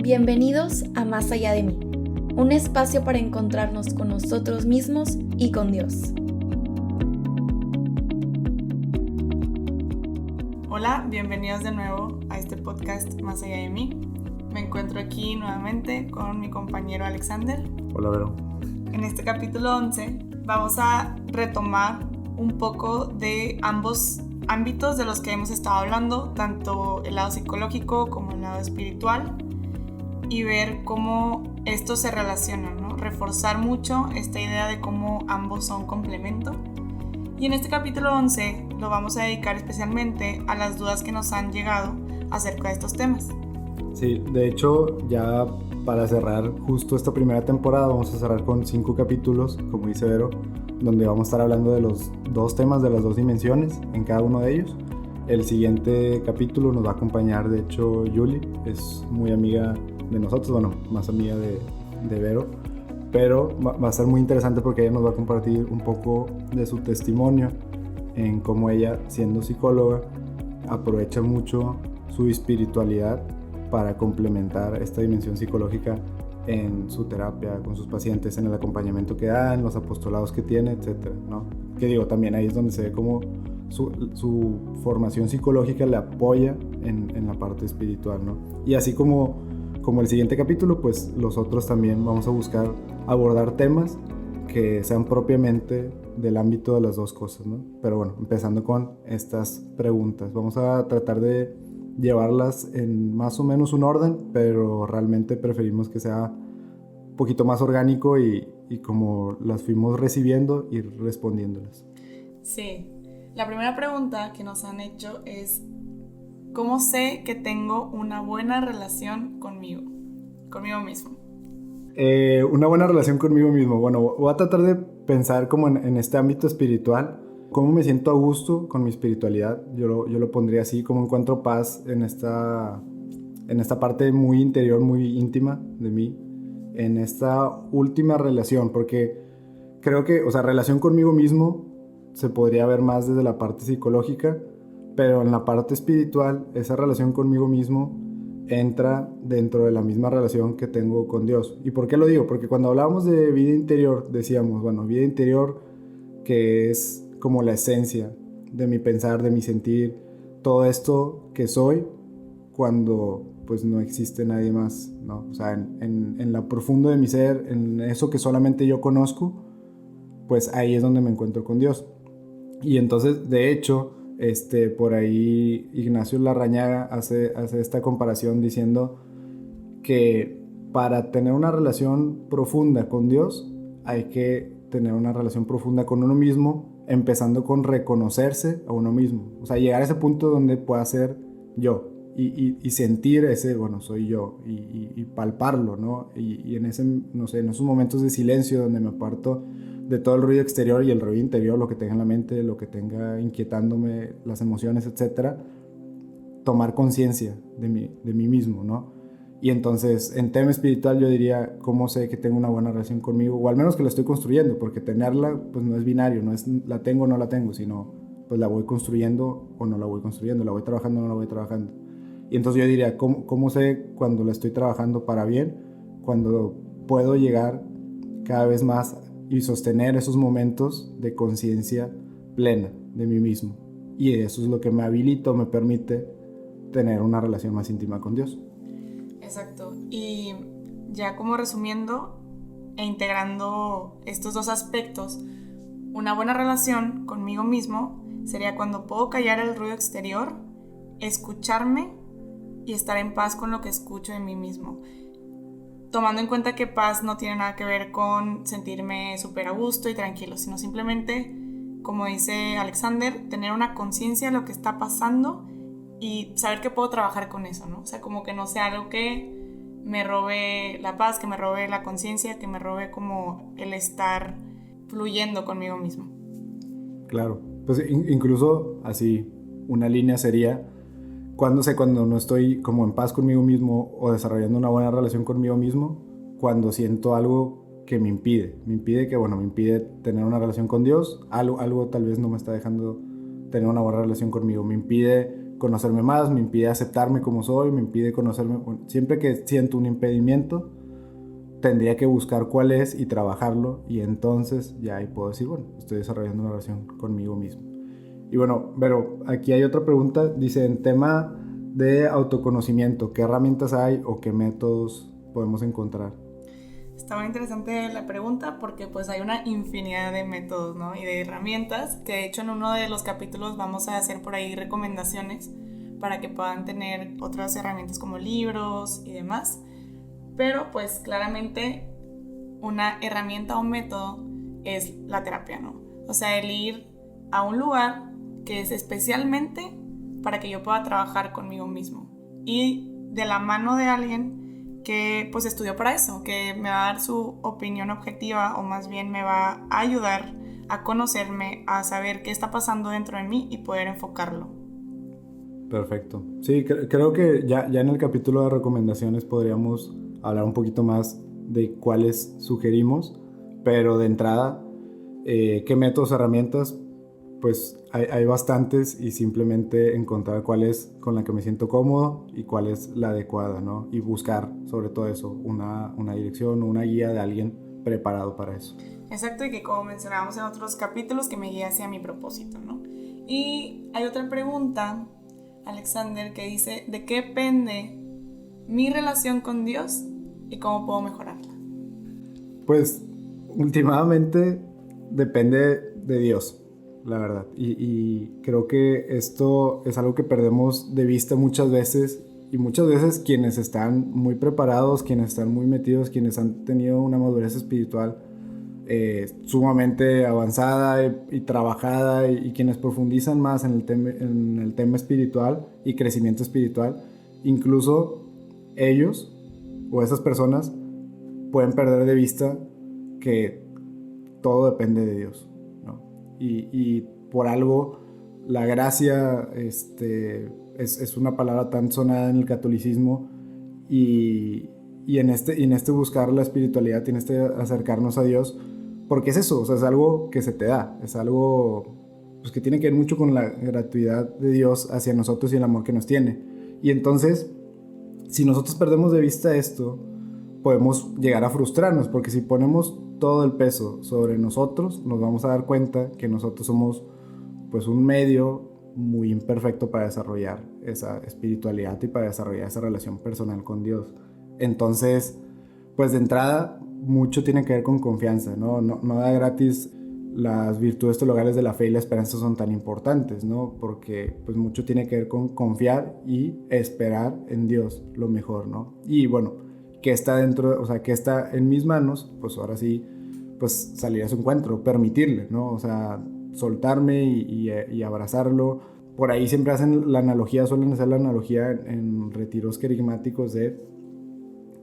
Bienvenidos a Más Allá de mí, un espacio para encontrarnos con nosotros mismos y con Dios. Hola, bienvenidos de nuevo a este podcast Más Allá de mí. Me encuentro aquí nuevamente con mi compañero Alexander. Hola, Vero. En este capítulo 11 vamos a retomar un poco de ambos ámbitos de los que hemos estado hablando, tanto el lado psicológico como el lado espiritual, y ver cómo estos se relacionan, ¿no? Reforzar mucho esta idea de cómo ambos son complemento. Y en este capítulo 11 lo vamos a dedicar especialmente a las dudas que nos han llegado acerca de estos temas. Sí, de hecho, ya para cerrar justo esta primera temporada, vamos a cerrar con 5 capítulos, como dice Vero, donde vamos a estar hablando de los 2 temas de las 2 dimensiones en cada uno de ellos. El siguiente capítulo nos va a acompañar, de hecho, Yuli, es muy amiga de nosotros, bueno, más amiga de Vero, pero va a ser muy interesante porque ella nos va a compartir un poco de su testimonio en cómo ella, siendo psicóloga, aprovecha mucho su espiritualidad para complementar esta dimensión psicológica en su terapia con sus pacientes, en el acompañamiento que da, en los apostolados que tiene, etcétera, ¿no? Que digo, también ahí es donde se ve cómo su formación psicológica le apoya en la parte espiritual, ¿no? Y así como el siguiente capítulo, pues los otros también vamos a buscar abordar temas que sean propiamente del ámbito de las 2 cosas, ¿no? Pero bueno, empezando con estas preguntas. Vamos a tratar de llevarlas en más o menos un orden, pero realmente preferimos que sea un poquito más orgánico y como las fuimos recibiendo, ir respondiéndolas. Sí, la primera pregunta que nos han hecho es: ¿cómo sé que tengo una buena relación conmigo mismo? Una buena relación conmigo mismo. Bueno, voy a tratar de pensar como en este ámbito espiritual. ¿Cómo me siento a gusto con mi espiritualidad? Yo lo pondría así, como encuentro paz en esta parte muy interior, muy íntima de mí, en esta última relación, porque creo que, o sea, relación conmigo mismo se podría ver más desde la parte psicológica, pero en la parte espiritual, esa relación conmigo mismo entra dentro de la misma relación que tengo con Dios. ¿Y por qué lo digo? Porque cuando hablábamos de vida interior, decíamos, bueno, vida interior que es como la esencia de mi pensar, de mi sentir, todo esto que soy cuando pues no existe nadie más, ¿no? O sea, en lo profundo de mi ser, en eso que solamente yo conozco, pues ahí es donde me encuentro con Dios. Y entonces, de hecho, por ahí Ignacio Larrañaga hace esta comparación diciendo que para tener una relación profunda con Dios hay que tener una relación profunda con uno mismo, empezando con reconocerse a uno mismo. O sea, llegar a ese punto donde pueda ser yo y sentir ese, bueno, soy yo, y palparlo, ¿no? Y en ese, no sé, en esos momentos de silencio donde me aparto de todo el ruido exterior y el ruido interior, lo que tenga en la mente, lo que tenga inquietándome, las emociones, etcétera, tomar conciencia de mí mismo, ¿no? Y entonces, en tema espiritual, yo diría, ¿cómo sé que tengo una buena relación conmigo? O al menos que la estoy construyendo, porque tenerla, pues no es binario, no es la tengo o no la tengo, sino pues la voy construyendo o no la voy construyendo, la voy trabajando o no la voy trabajando. Y entonces yo diría, ¿cómo sé cuando la estoy trabajando para bien? Cuando puedo llegar cada vez más y sostener esos momentos de conciencia plena de mí mismo. Y eso es lo que me habilita o me permite tener una relación más íntima con Dios. Exacto. Y ya como resumiendo e integrando estos 2 aspectos, una buena relación conmigo mismo sería cuando puedo callar el ruido exterior, escucharme y estar en paz con lo que escucho de mí mismo. Tomando en cuenta que paz no tiene nada que ver con sentirme súper a gusto y tranquilo, sino simplemente, como dice Alexander, tener una conciencia de lo que está pasando y saber que puedo trabajar con eso, ¿no? O sea, como que no sea algo que me robe la paz, que me robe la conciencia, que me robe como el estar fluyendo conmigo mismo. Claro, pues incluso así, una línea sería, cuando no estoy como en paz conmigo mismo o desarrollando una buena relación conmigo mismo, cuando siento algo que me impide tener una relación con Dios, algo tal vez no me está dejando tener una buena relación conmigo, me impide conocerme más, me impide aceptarme como soy, me impide conocerme. Siempre que siento un impedimento, tendría que buscar cuál es y trabajarlo, y entonces ya ahí puedo decir, bueno, estoy desarrollando una relación conmigo mismo. Y bueno, pero aquí hay otra pregunta, dice, en tema de autoconocimiento, ¿qué herramientas hay o qué métodos podemos encontrar? Está muy interesante la pregunta porque pues hay una infinidad de métodos, ¿no? Y de herramientas que de hecho en uno de los capítulos vamos a hacer por ahí recomendaciones para que puedan tener otras herramientas como libros y demás. Pero pues claramente una herramienta o un método es la terapia, ¿no? O sea, el ir a un lugar que es especialmente para que yo pueda trabajar conmigo mismo y de la mano de alguien que pues estudió para eso, que me va a dar su opinión objetiva o más bien me va a ayudar a conocerme, a saber qué está pasando dentro de mí y poder enfocarlo. Perfecto. Sí, creo que ya en el capítulo de recomendaciones podríamos hablar un poquito más de cuáles sugerimos, pero de entrada, ¿qué métodos, herramientas? Pues hay bastantes y simplemente encontrar cuál es con la que me siento cómodo y cuál es la adecuada, ¿no? Y buscar sobre todo eso, una dirección o una guía de alguien preparado para eso. Exacto, y que como mencionábamos en otros capítulos, que me guíe hacia mi propósito, ¿no? Y hay otra pregunta, Alexander, que dice, ¿de qué depende mi relación con Dios y cómo puedo mejorarla? Pues últimamente depende de Dios, la verdad. Y creo que esto es algo que perdemos de vista muchas veces. Y muchas veces quienes están muy preparados, quienes están muy metidos, quienes han tenido una madurez espiritual sumamente avanzada y trabajada, y quienes profundizan más en el tema espiritual y crecimiento espiritual, incluso ellos o esas personas pueden perder de vista que todo depende de Dios, ¿no? Y por algo la gracia es una palabra tan sonada en el catolicismo, y en este buscar la espiritualidad, en este acercarnos a Dios, porque es eso, o sea, es algo que se te da, es algo pues, que tiene que ver mucho con la gratuidad de Dios hacia nosotros y el amor que nos tiene. Y entonces, si nosotros perdemos de vista esto, podemos llegar a frustrarnos, porque si ponemos todo el peso sobre nosotros, nos vamos a dar cuenta que nosotros somos pues un medio muy imperfecto para desarrollar esa espiritualidad y para desarrollar esa relación personal con Dios. Entonces, pues de entrada, mucho tiene que ver con confianza, ¿no? No da gratis. Las virtudes teologales de la fe y la esperanza son tan importantes, ¿no? Porque pues mucho tiene que ver con confiar y esperar en Dios lo mejor, ¿no? Y bueno, que está dentro, o sea, que está en mis manos, pues ahora sí, pues salir a su encuentro, permitirle, ¿no? O sea, soltarme y abrazarlo. Por ahí siempre hacen la analogía, suelen hacer la analogía en retiros querigmáticos de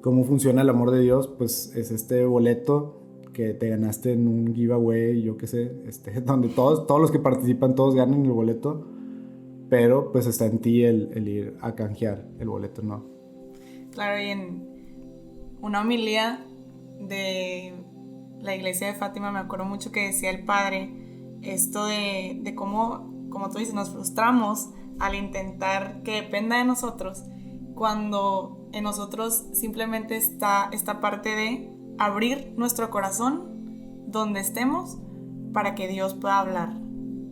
cómo funciona el amor de Dios. Pues es este boleto que te ganaste en un giveaway, yo qué sé, donde todos los que participan, todos ganan el boleto, pero pues está en ti el ir a canjear el boleto, ¿no? Claro, y en una homilía de la iglesia de Fátima me acuerdo mucho que decía el padre esto de cómo, como tú dices, nos frustramos al intentar que dependa de nosotros, cuando en nosotros simplemente está esta parte de abrir nuestro corazón donde estemos para que Dios pueda hablar,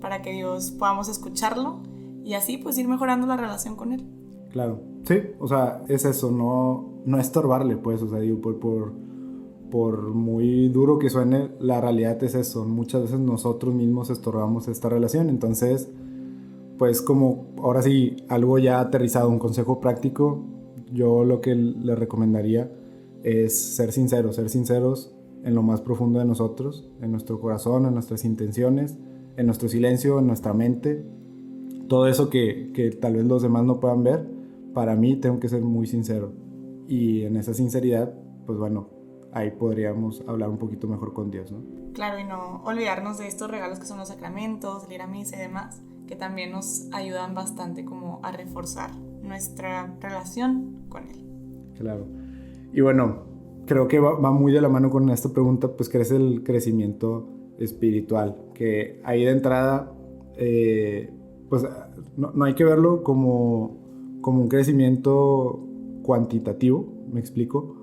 para que Dios podamos escucharlo y así pues ir mejorando la relación con Él. Claro, sí, o sea, es eso, no estorbarle, pues, o sea, digo, por muy duro que suene, la realidad es eso. Muchas veces nosotros mismos estorbamos esta relación. Entonces, pues como ahora sí, algo ya aterrizado, un consejo práctico, yo lo que le recomendaría es ser sinceros en lo más profundo de nosotros, en nuestro corazón, en nuestras intenciones, en nuestro silencio, en nuestra mente. Todo eso que tal vez los demás no puedan ver, para mí tengo que ser muy sincero. Y en esa sinceridad, pues bueno, ahí podríamos hablar un poquito mejor con Dios, ¿no? Claro, y no olvidarnos de estos regalos que son los sacramentos, el ir a misa y demás, que también nos ayudan bastante como a reforzar nuestra relación con Él. Claro. Y bueno, creo que va muy de la mano con esta pregunta, pues que es el crecimiento espiritual, que ahí de entrada pues no hay que verlo como un crecimiento cuantitativo, me explico.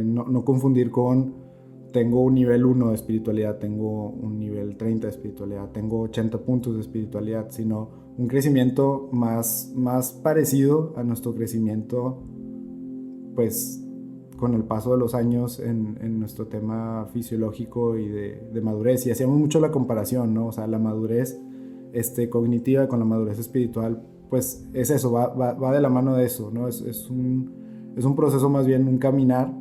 No confundir con tengo un nivel 1 de espiritualidad, tengo un nivel 30 de espiritualidad, tengo 80 puntos de espiritualidad, sino un crecimiento más parecido a nuestro crecimiento, pues con el paso de los años en nuestro tema fisiológico y de madurez. Y hacíamos mucho la comparación, ¿no? O sea, la madurez cognitiva con la madurez espiritual, pues es eso, va de la mano de eso, ¿no? Es un proceso, más bien un caminar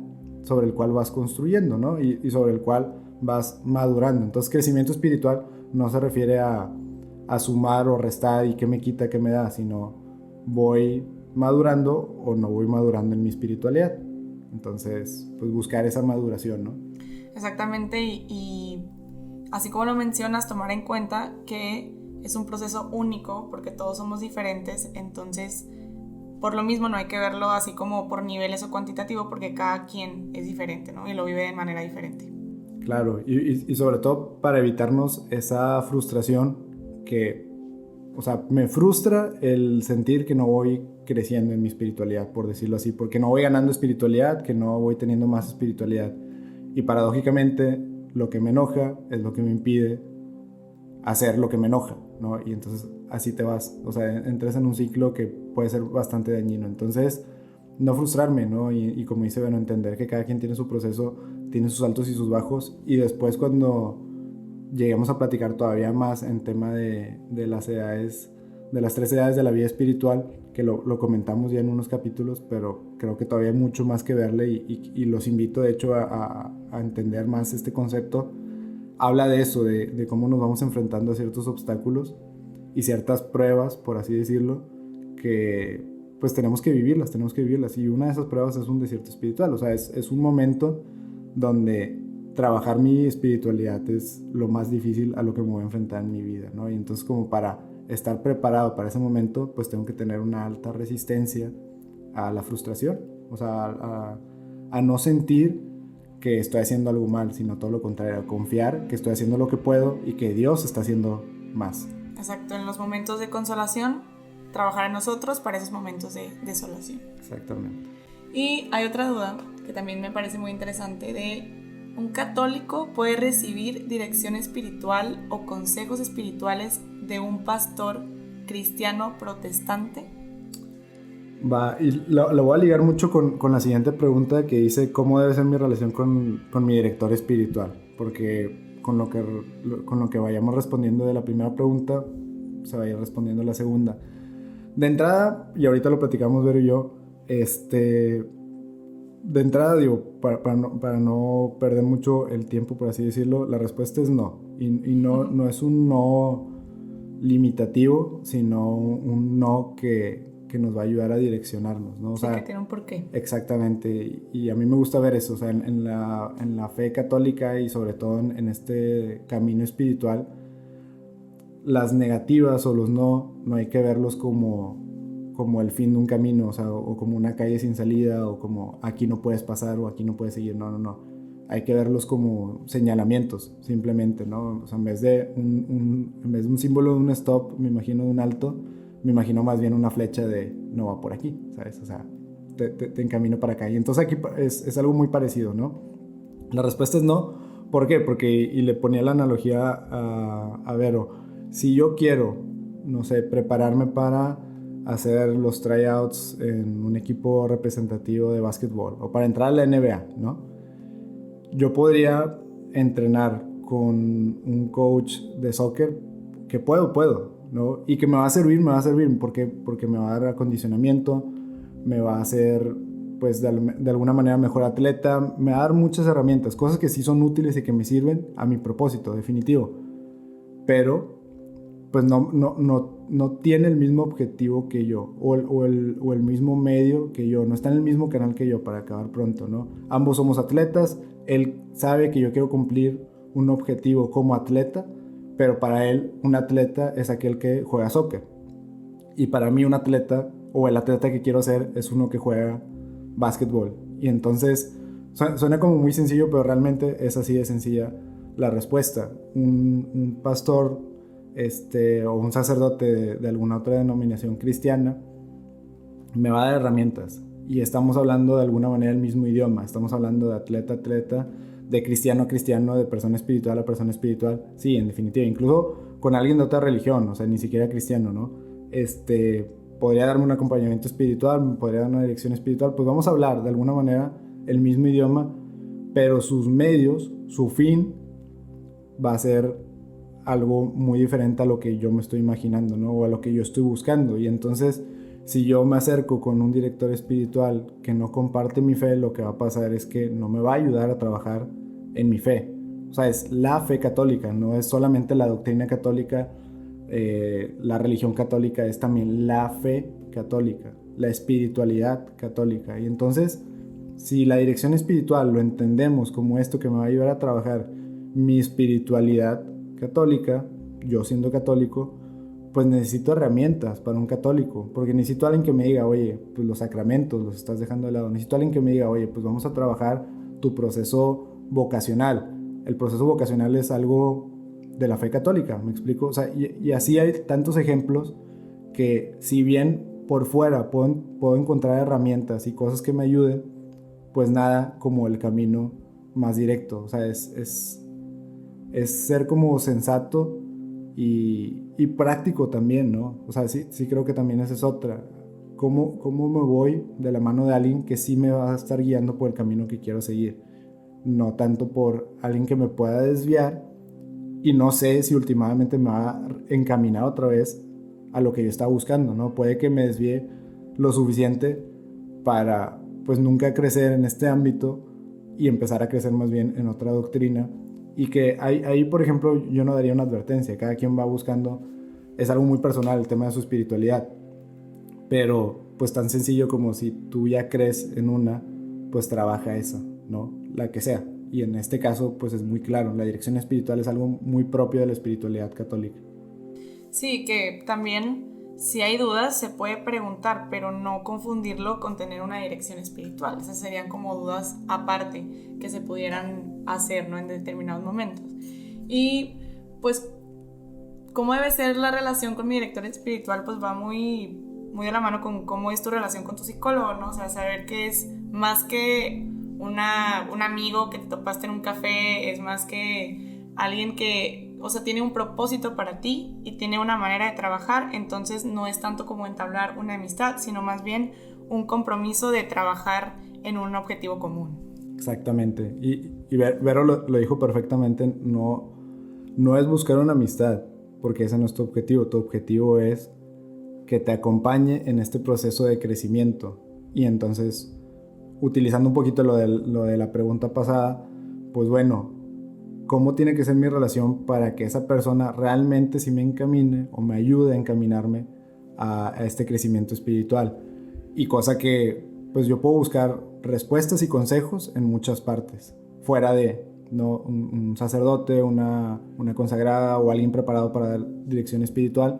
sobre el cual vas construyendo, ¿no? Y sobre el cual vas madurando. Entonces, crecimiento espiritual no se refiere a sumar o restar y qué me quita, qué me da, sino voy madurando o no voy madurando en mi espiritualidad. Entonces, pues buscar esa maduración, ¿no? Exactamente, y así como lo mencionas, tomar en cuenta que es un proceso único porque todos somos diferentes, entonces por lo mismo no hay que verlo así como por niveles o cuantitativo, porque cada quien es diferente, ¿no? Y lo vive de manera diferente. Claro, y sobre todo para evitarnos esa frustración que, o sea, me frustra el sentir que no voy creciendo en mi espiritualidad, por decirlo así, porque no voy ganando espiritualidad, que no voy teniendo más espiritualidad. Y paradójicamente, lo que me enoja es lo que me impide hacer lo que me enoja, ¿no? Y entonces así te vas, o sea, entras en un ciclo que puede ser bastante dañino. Entonces, no frustrarme, ¿no? Y como dice, bueno, entender que cada quien tiene su proceso, tiene sus altos y sus bajos, y después cuando lleguemos a platicar todavía más en tema de las edades, de las 3 edades de la vida espiritual, que lo comentamos ya en unos capítulos, pero creo que todavía hay mucho más que verle y los invito de hecho a entender más este concepto. Habla de eso, de cómo nos vamos enfrentando a ciertos obstáculos y ciertas pruebas, por así decirlo, que pues tenemos que vivirlas, y una de esas pruebas es un desierto espiritual, o sea, es un momento donde trabajar mi espiritualidad es lo más difícil a lo que me voy a enfrentar en mi vida, ¿no? Y entonces, como para estar preparado para ese momento, pues tengo que tener una alta resistencia a la frustración, o sea, a no sentir que estoy haciendo algo mal, sino todo lo contrario, a confiar que estoy haciendo lo que puedo y que Dios está haciendo más. Exacto, en los momentos de consolación, trabajar en nosotros para esos momentos de desolación. Exactamente. Y hay otra duda que también me parece muy interesante de ¿un católico puede recibir dirección espiritual o consejos espirituales de un pastor cristiano protestante? Va, y lo voy a ligar mucho con la siguiente pregunta que dice ¿cómo debe ser mi relación con mi director espiritual? Porque con lo que vayamos respondiendo de la primera pregunta, se vaya respondiendo la segunda. De entrada, y ahorita lo platicamos Vero y yo, de entrada digo, para no perder mucho el tiempo, por así decirlo, la respuesta es no. Y no es un no limitativo, sino un no que nos va a ayudar a direccionarnos, ¿no? O sea, que tiene un porqué. Exactamente, y a mí me gusta ver eso, o sea, en la fe católica y sobre todo en este camino espiritual, las negativas o los no hay que verlos como el fin de un camino, o sea, o como una calle sin salida, o como aquí no puedes pasar o aquí no puedes seguir, no. Hay que verlos como señalamientos, simplemente, ¿no? O sea, en vez de un símbolo de un stop, me imagino de un alto, me imagino más bien una flecha de no va por aquí, ¿sabes? O sea, te encamino para acá. Y entonces aquí es algo muy parecido, ¿no? La respuesta es no. ¿Por qué? Porque, y le ponía la analogía a Vero, si yo quiero, no sé, prepararme para hacer los tryouts en un equipo representativo de básquetbol o para entrar a la NBA, ¿no? Yo podría entrenar con un coach de soccer que puedo, ¿no? Y que me va a servir, porque me va a dar acondicionamiento, me va a hacer, pues, de alguna manera mejor atleta, me va a dar muchas herramientas, cosas que sí son útiles y que me sirven a mi propósito, definitivo. Pero, pues, no tiene el mismo objetivo que yo, o el mismo medio que yo, no está en el mismo canal que yo, para acabar pronto, ¿no? Ambos somos atletas, él sabe que yo quiero cumplir un objetivo como atleta, pero para él un atleta es aquel que juega soccer. Y para mí un atleta, o el atleta que quiero ser, es uno que juega básquetbol. Y entonces, suena como muy sencillo, pero realmente es así de sencilla la respuesta. Un pastor o un sacerdote de alguna otra denominación cristiana, me va a dar herramientas. Y estamos hablando de alguna manera el mismo idioma. Estamos hablando de atleta a atleta, de cristiano a cristiano, de persona espiritual a persona espiritual. Sí, en definitiva, incluso con alguien de otra religión, o sea, ni siquiera cristiano, ¿no? Podría darme un acompañamiento espiritual, me podría dar una dirección espiritual. Pues vamos a hablar de alguna manera el mismo idioma, pero sus medios, su fin, va a ser algo muy diferente a lo que yo me estoy imaginando, ¿no? O a lo que yo estoy buscando. Y entonces, si yo me acerco con un director espiritual que no comparte mi fe, lo que va a pasar es que no me va a ayudar a trabajar en mi fe. O sea, es la fe católica, no es solamente la doctrina católica, la religión católica, es también la fe católica, la espiritualidad católica. Y entonces, si la dirección espiritual lo entendemos como esto que me va a ayudar a trabajar mi espiritualidad católica, yo siendo católico, pues necesito herramientas para un católico, porque necesito a alguien que me diga, oye, pues los sacramentos los estás dejando de lado. Necesito a alguien que me diga, oye, pues vamos a trabajar tu proceso vocacional. El proceso vocacional es algo de la fe católica, ¿me explico? O sea, y así hay tantos ejemplos que, si bien por fuera puedo encontrar herramientas y cosas que me ayuden, pues nada como el camino más directo. O sea, es ser como sensato y práctico también, ¿no? O sea, sí creo que también esa es otra. ¿Cómo me voy de la mano de alguien que sí me va a estar guiando por el camino que quiero seguir? No tanto por alguien que me pueda desviar y no sé si últimamente me va a encaminar otra vez a lo que yo estaba buscando, ¿no? Puede que me desvíe lo suficiente para, pues, nunca crecer en este ámbito y empezar a crecer más bien en otra doctrina. Y que ahí, por ejemplo, yo no daría una advertencia. Cada quien va buscando, es algo muy personal el tema de su espiritualidad. Pero pues tan sencillo como si tú ya crees en una, pues trabaja esa, ¿no? La que sea. Y en este caso, pues es muy claro, la dirección espiritual es algo muy propio de la espiritualidad católica. Sí, que también, si hay dudas, se puede preguntar, pero no confundirlo con tener una dirección espiritual. Esas serían como dudas aparte que se pudieran hacer, ¿no?, en determinados momentos. Y pues, ¿cómo debe ser la relación con mi director espiritual? Pues va muy, muy de la mano con cómo es tu relación con tu psicólogo, ¿no? O sea, saber que es más que un amigo que te topaste en un café, es más que alguien que, o sea, tiene un propósito para ti y tiene una manera de trabajar. Entonces no es tanto como entablar una amistad, sino más bien un compromiso de trabajar en un objetivo común. Exactamente. Y Vero lo dijo perfectamente. No es buscar una amistad, porque ese no es tu objetivo. Tu objetivo es que te acompañe en este proceso de crecimiento. Y entonces, utilizando un poquito lo de la pregunta pasada, pues bueno, ¿cómo tiene que ser mi relación para que esa persona realmente sí me encamine o me ayude a encaminarme a este crecimiento espiritual? Y cosa que, pues yo puedo buscar respuestas y consejos en muchas partes, fuera de, ¿no?, un sacerdote, una consagrada o alguien preparado para dar dirección espiritual.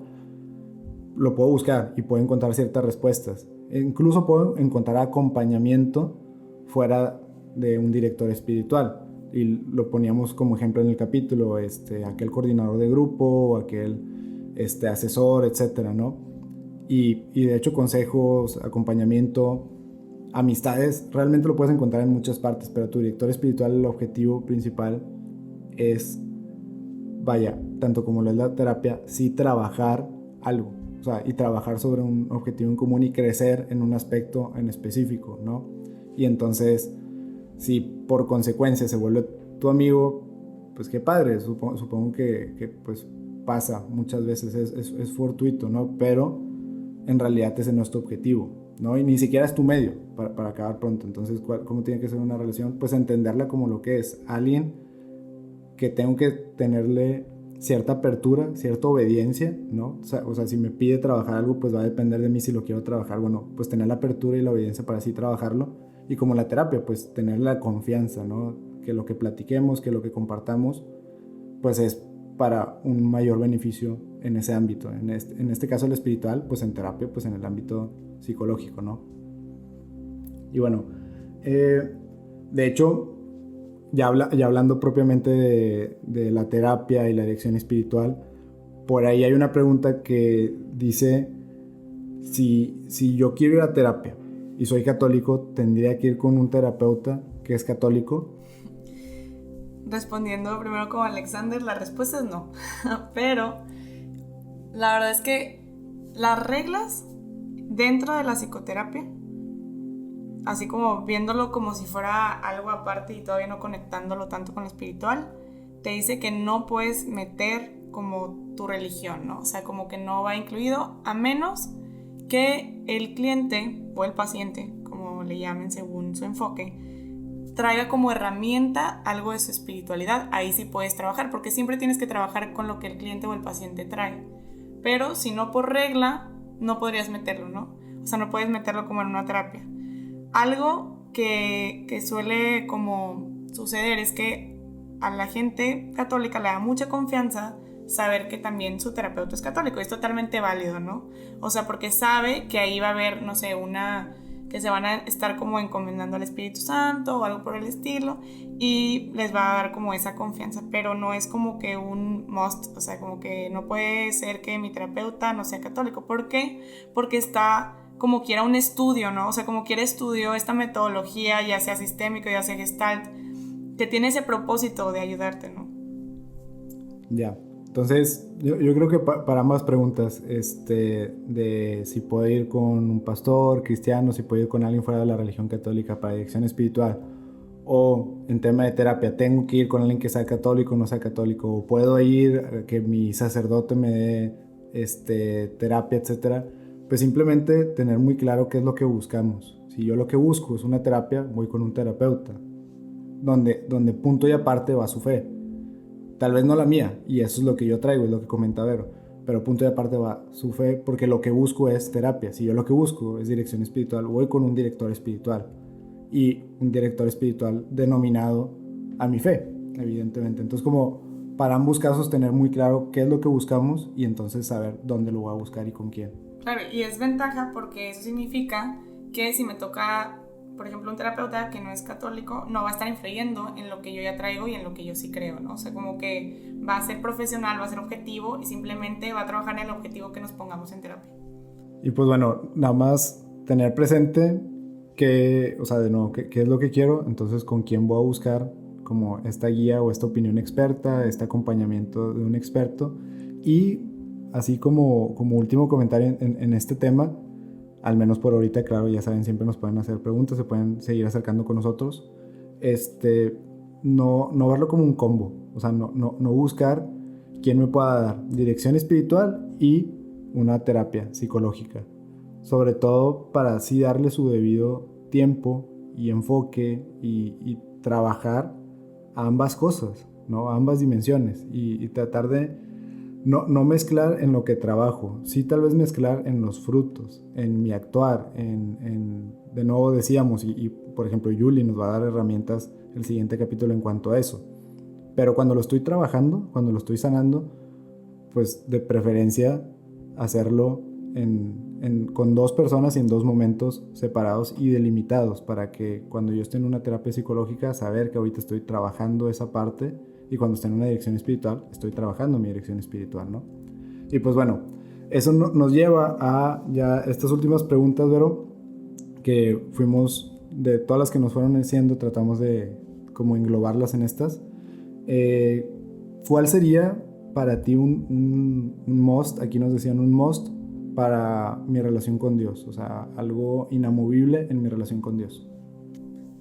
Lo puedo buscar y puedo encontrar ciertas respuestas. Incluso puedo encontrar acompañamiento fuera de un director espiritual. Y lo poníamos como ejemplo en el capítulo, aquel coordinador de grupo, aquel asesor, etcétera, ¿no? Y de hecho consejos, acompañamiento, amistades, realmente lo puedes encontrar en muchas partes, pero tu director espiritual, el objetivo principal es, vaya, tanto como lo es la terapia, sí trabajar algo, o sea, y trabajar sobre un objetivo en común y crecer en un aspecto en específico, ¿no? Y entonces, si por consecuencia se vuelve tu amigo, pues qué padre, supongo que pues pasa muchas veces, es fortuito, ¿no? Pero en realidad ese no es tu objetivo, ¿no? Y ni siquiera es tu medio para acabar pronto. Entonces, ¿cómo tiene que ser una relación? Pues entenderla como lo que es, alguien que tengo que tenerle cierta apertura, cierta obediencia, ¿no? O sea, si me pide trabajar algo, pues va a depender de mí si lo quiero trabajar. Bueno, pues tener la apertura y la obediencia para así trabajarlo. Y como la terapia, pues tener la confianza, ¿no? Que lo que platiquemos, que lo que compartamos, pues es para un mayor beneficio en ese ámbito. En este caso el espiritual, pues en terapia, pues en el ámbito psicológico, ¿no? Y bueno, de hecho, ya hablando propiamente de la terapia y la dirección espiritual, por ahí hay una pregunta que dice, si yo quiero ir a terapia y soy católico, ¿tendría que ir con un terapeuta que es católico? Respondiendo primero como Alexander, la respuesta es no. Pero la verdad es que las reglas dentro de la psicoterapia, así como viéndolo como si fuera algo aparte y todavía no conectándolo tanto con lo espiritual, te dice que no puedes meter como tu religión, ¿no? O sea, como que no va incluido, a menos que el cliente o el paciente, como le llamen según su enfoque, traiga como herramienta algo de su espiritualidad. Ahí sí puedes trabajar, porque siempre tienes que trabajar con lo que el cliente o el paciente trae. Pero si no, por regla, no podrías meterlo, ¿no? O sea, no puedes meterlo como en una terapia. Algo que suele como suceder es que a la gente católica le da mucha confianza saber que también su terapeuta es católico. Es totalmente válido, ¿no? O sea, porque sabe que ahí va a haber, no sé, que se van a estar como encomendando al Espíritu Santo o algo por el estilo, y les va a dar como esa confianza, pero no es como que un must, o sea, como que no puede ser que mi terapeuta no sea católico. ¿Por qué? Porque está como quiera un estudio, ¿no? O sea, como quiera estudio esta metodología, ya sea sistémico, ya sea gestalt, que tiene ese propósito de ayudarte, ¿no? Ya. Entonces, yo creo que para ambas preguntas, de si puedo ir con un pastor cristiano, si puedo ir con alguien fuera de la religión católica para dirección espiritual, o en tema de terapia, tengo que ir con alguien que sea católico o no sea católico, o puedo ir a que mi sacerdote me dé terapia, etcétera, pues simplemente tener muy claro qué es lo que buscamos. Si yo lo que busco es una terapia, voy con un terapeuta, donde punto y aparte va su fe. Tal vez no la mía, y eso es lo que yo traigo, es lo que comenta Vero, pero punto y aparte va su fe, porque lo que busco es terapia. Si yo lo que busco es dirección espiritual, voy con un director espiritual, y un director espiritual denominado a mi fe, evidentemente. Entonces, como para ambos casos tener muy claro qué es lo que buscamos y entonces saber dónde lo voy a buscar y con quién. Claro, y es ventaja porque eso significa que si me toca, por ejemplo, un terapeuta que no es católico, no va a estar influyendo en lo que yo ya traigo y en lo que yo sí creo, ¿no? O sea, como que va a ser profesional, va a ser objetivo y simplemente va a trabajar en el objetivo que nos pongamos en terapia. Y pues bueno, nada más tener presente que, o sea, de nuevo, qué es lo que quiero, entonces con quién voy a buscar como esta guía o esta opinión experta, este acompañamiento de un experto. Y así como último comentario en este tema, al menos por ahorita, claro, ya saben, siempre nos pueden hacer preguntas, se pueden seguir acercando con nosotros. No verlo como un combo, o sea, no buscar quién me pueda dar dirección espiritual y una terapia psicológica. Sobre todo para así darle su debido tiempo y enfoque y trabajar a ambas cosas, ¿no? A ambas dimensiones y tratar de no mezclar en lo que trabajo, sí tal vez mezclar en los frutos, en mi actuar, de nuevo decíamos, y por ejemplo Yuli nos va a dar herramientas el siguiente capítulo en cuanto a eso. Pero cuando lo estoy trabajando, cuando lo estoy sanando, pues de preferencia hacerlo con dos personas y en dos momentos separados y delimitados, para que cuando yo esté en una terapia psicológica, saber que ahorita estoy trabajando esa parte, y cuando esté en una dirección espiritual, estoy trabajando mi dirección espiritual, ¿no? Y pues bueno, eso nos lleva a ya estas últimas preguntas, Vero, que fuimos, de todas las que nos fueron haciendo, tratamos de como englobarlas en estas. ¿Cuál sería para ti un must? Aquí nos decían un must para mi relación con Dios, o sea, algo inamovible en mi relación con Dios.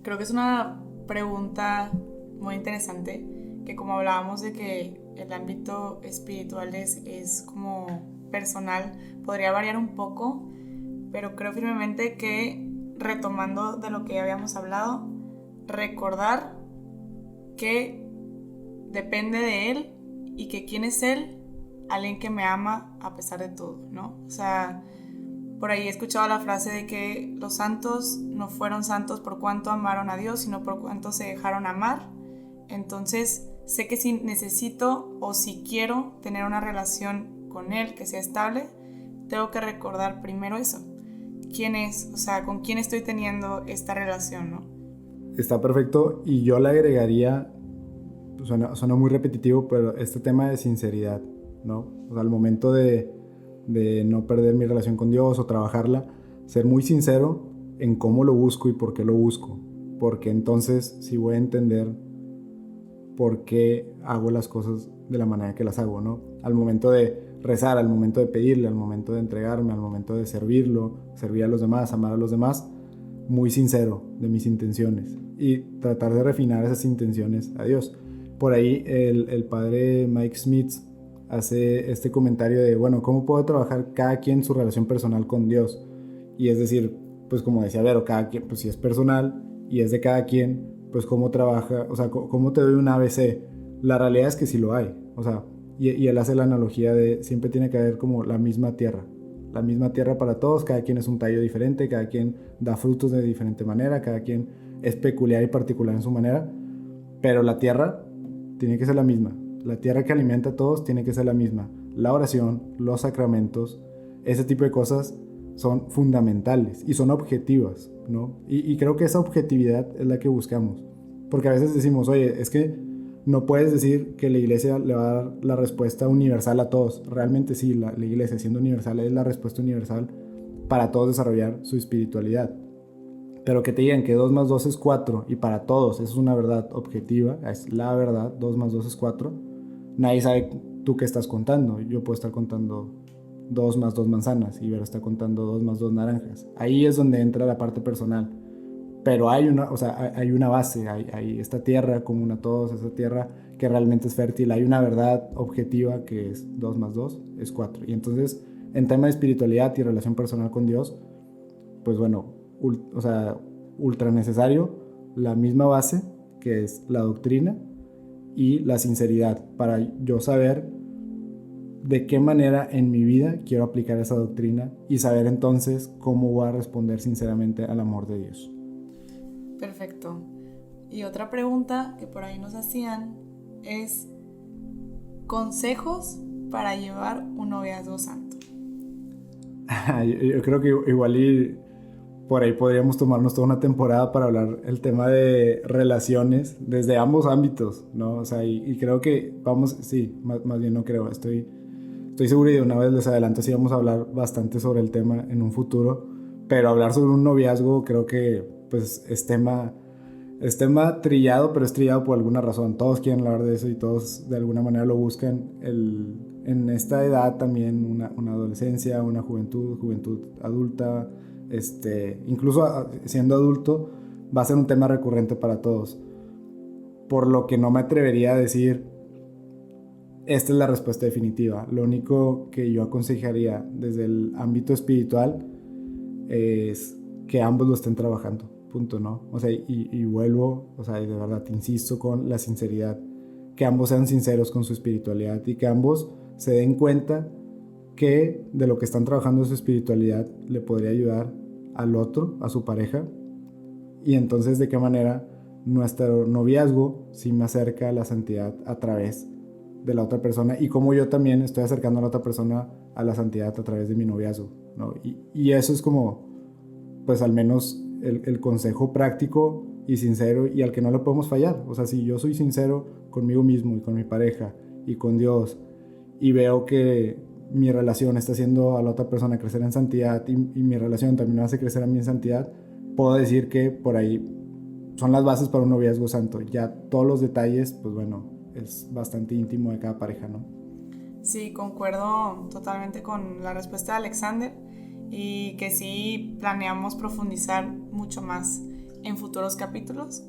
Creo que es una pregunta muy interesante, que como hablábamos de que el ámbito espiritual es como personal, podría variar un poco, pero creo firmemente que, retomando de lo que ya habíamos hablado, recordar que depende de Él y que quién es Él, alguien que me ama a pesar de todo, ¿no? O sea, por ahí he escuchado la frase de que los santos no fueron santos por cuánto amaron a Dios, sino por cuánto se dejaron amar. Entonces, sé que si necesito o si quiero tener una relación con Él que sea estable, tengo que recordar primero eso. ¿Quién es? O sea, ¿con quién estoy teniendo esta relación, no? Está perfecto, y yo le agregaría, suena muy repetitivo, pero este tema de sinceridad. ¿no? O sea, al momento de no perder mi relación con Dios o trabajarla, ser muy sincero en cómo lo busco y por qué lo busco. Porque entonces sí voy a entender por qué hago las cosas de la manera que las hago, ¿no? Al momento de rezar, al momento de pedirle, al momento de entregarme, al momento de servirlo, servir a los demás, amar a los demás, muy sincero de mis intenciones y tratar de refinar esas intenciones a Dios. Por ahí el padre Mike Smith hace este comentario de, bueno, ¿cómo puedo trabajar cada quien su relación personal con Dios? Y es decir, pues como decía Vero, cada quien, pues si es personal y es de cada quien, pues cómo trabaja, o sea, cómo te doy un ABC. La realidad es que sí lo hay, o sea, y él hace la analogía de siempre tiene que haber como la misma tierra para todos, cada quien es un tallo diferente, cada quien da frutos de diferente manera, cada quien es peculiar y particular en su manera, pero la tierra tiene que ser la misma, la tierra que alimenta a todos tiene que ser la misma, la oración, los sacramentos, ese tipo de cosas son fundamentales y son objetivas, ¿no? Y creo que esa objetividad es la que buscamos, porque a veces decimos, oye, es que no puedes decir que la iglesia le va a dar la respuesta universal a todos. Realmente sí, la iglesia siendo universal es la respuesta universal para todos desarrollar su espiritualidad. Pero que te digan que 2 más 2 es 4 y para todos eso es una verdad objetiva, es la verdad, 2 más 2 es 4, nadie sabe tú qué estás contando. Yo puedo estar contando 2 más 2 manzanas y Vera está contando 2 más 2 naranjas. Ahí es donde entra la parte personal. Pero hay una, o sea, hay una base, hay esta tierra común a todos, esta tierra que realmente es fértil, hay una verdad objetiva que es 2 más 2 es 4. Y entonces, en tema de espiritualidad y relación personal con Dios, pues bueno, o sea, ultra necesario la misma base que es la doctrina y la sinceridad para yo saber de qué manera en mi vida quiero aplicar esa doctrina y saber entonces cómo voy a responder sinceramente al amor de Dios. Perfecto. Y otra pregunta que por ahí nos hacían es consejos para llevar un noviazgo santo. Yo creo que igual y por ahí podríamos tomarnos toda una temporada para hablar el tema de relaciones desde ambos ámbitos, ¿no? O sea, y creo que vamos, sí, más bien no creo, estoy seguro y de una vez les adelanto, sí vamos a hablar bastante sobre el tema en un futuro, pero hablar sobre un noviazgo creo que pues es tema trillado, pero es trillado por alguna razón. Todos quieren hablar de eso y todos de alguna manera lo buscan. En esta edad también una adolescencia, una juventud adulta, incluso siendo adulto va a ser un tema recurrente para todos. Por lo que no me atrevería a decir esta es la respuesta definitiva. Lo único que yo aconsejaría desde el ámbito espiritual es que ambos lo estén trabajando, punto, ¿no? O sea, y vuelvo, o sea, y de verdad te insisto con la sinceridad, que ambos sean sinceros con su espiritualidad y que ambos se den cuenta que de lo que están trabajando en su espiritualidad le podría ayudar al otro, a su pareja, y entonces de qué manera nuestro noviazgo sí me acerca a la santidad a través de la otra persona y cómo yo también estoy acercando a la otra persona a la santidad a través de mi noviazgo, ¿no? Y eso es como pues al menos el consejo práctico y sincero y al que no le podemos fallar. O sea, si yo soy sincero conmigo mismo y con mi pareja y con Dios y veo que mi relación está haciendo a la otra persona crecer en santidad y mi relación también me hace crecer a mí en santidad, puedo decir que por ahí son las bases para un noviazgo santo. Ya todos los detalles, pues bueno, es bastante íntimo de cada pareja, ¿no? Sí, concuerdo totalmente con la respuesta de Alexander y que sí planeamos profundizar mucho más en futuros capítulos.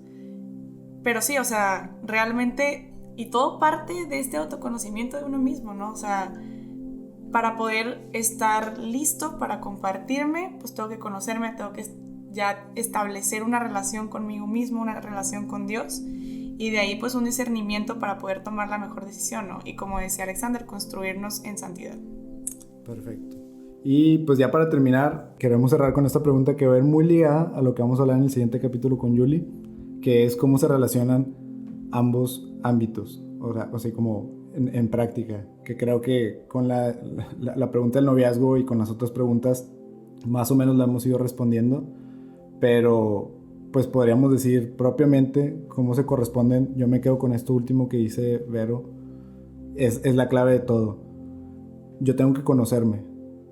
Pero sí, o sea, realmente, y todo parte de este autoconocimiento de uno mismo, ¿no? O sea, para poder estar listo para compartirme, pues tengo que conocerme, tengo que ya establecer una relación conmigo mismo, una relación con Dios, y de ahí pues un discernimiento para poder tomar la mejor decisión, ¿no? Y como decía Alexander, construirnos en santidad. Perfecto. Y pues ya para terminar, queremos cerrar con esta pregunta que va a ir muy ligada a lo que vamos a hablar en el siguiente capítulo con Julie, que es cómo se relacionan ambos ámbitos, o sea, como en práctica, que creo que con la pregunta del noviazgo y con las otras preguntas más o menos la hemos ido respondiendo, pero pues podríamos decir propiamente cómo se corresponden. Yo me quedo con esto último que dice Vero, es la clave de todo. yo tengo que conocerme,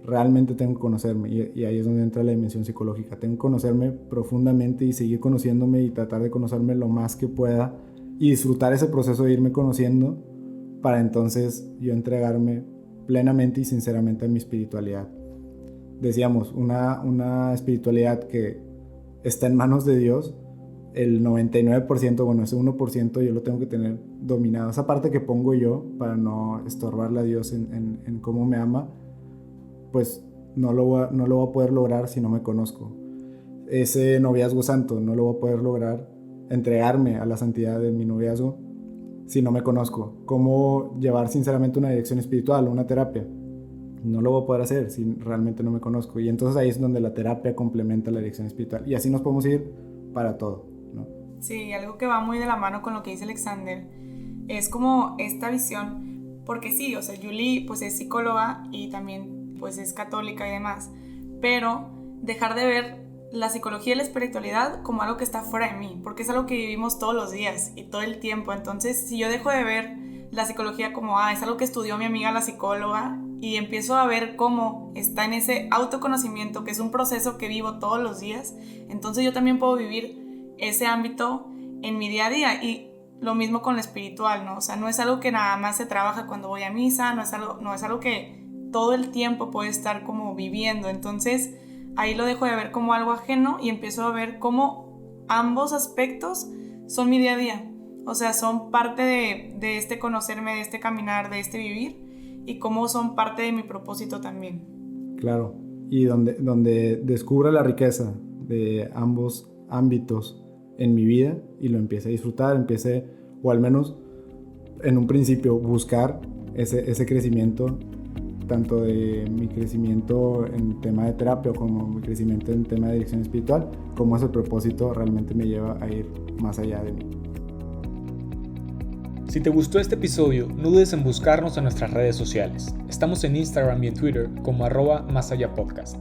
realmente tengo que conocerme, y ahí es donde entra la dimensión psicológica. Tengo que conocerme profundamente y seguir conociéndome y tratar de conocerme lo más que pueda y disfrutar ese proceso de irme conociendo para entonces yo entregarme plenamente y sinceramente a mi espiritualidad. Decíamos, una espiritualidad que está en manos de Dios, el 99%, bueno, ese 1% yo lo tengo que tener dominado. Esa parte que pongo yo para no estorbarle a Dios en cómo me ama, pues no lo voy a poder lograr si no me conozco. Ese noviazgo santo no lo voy a poder lograr, entregarme a la santidad de mi noviazgo, si no me conozco. ¿Cómo llevar sinceramente una dirección espiritual, una terapia? No lo voy a poder hacer si realmente no me conozco. Y entonces ahí es donde la terapia complementa la dirección espiritual. Y así nos podemos ir para todo, ¿no? Sí, algo que va muy de la mano con lo que dice Alexander es como esta visión, porque sí, o sea, Julie pues es psicóloga y también pues es católica y demás, pero dejar de ver la psicología y la espiritualidad como algo que está fuera de mí, porque es algo que vivimos todos los días y todo el tiempo. Entonces, si yo dejo de ver la psicología como, es algo que estudió mi amiga la psicóloga, y empiezo a ver cómo está en ese autoconocimiento, que es un proceso que vivo todos los días, entonces yo también puedo vivir ese ámbito en mi día a día. Y lo mismo con lo espiritual, ¿no? O sea, no es algo que nada más se trabaja cuando voy a misa, no es algo que todo el tiempo puedo estar como viviendo. Entonces ahí lo dejo de ver como algo ajeno y empiezo a ver cómo ambos aspectos son mi día a día. O sea, son parte de este conocerme, de este caminar, de este vivir, y cómo son parte de mi propósito también. Claro, y donde descubra la riqueza de ambos ámbitos en mi vida y lo empiece a disfrutar, o al menos en un principio, buscar ese crecimiento, tanto de mi crecimiento en tema de terapia como mi crecimiento en tema de dirección espiritual, como ese propósito realmente me lleva a ir más allá de mí. Si te gustó este episodio, no dudes en buscarnos en nuestras redes sociales. Estamos en Instagram y en Twitter como @masallapodcast.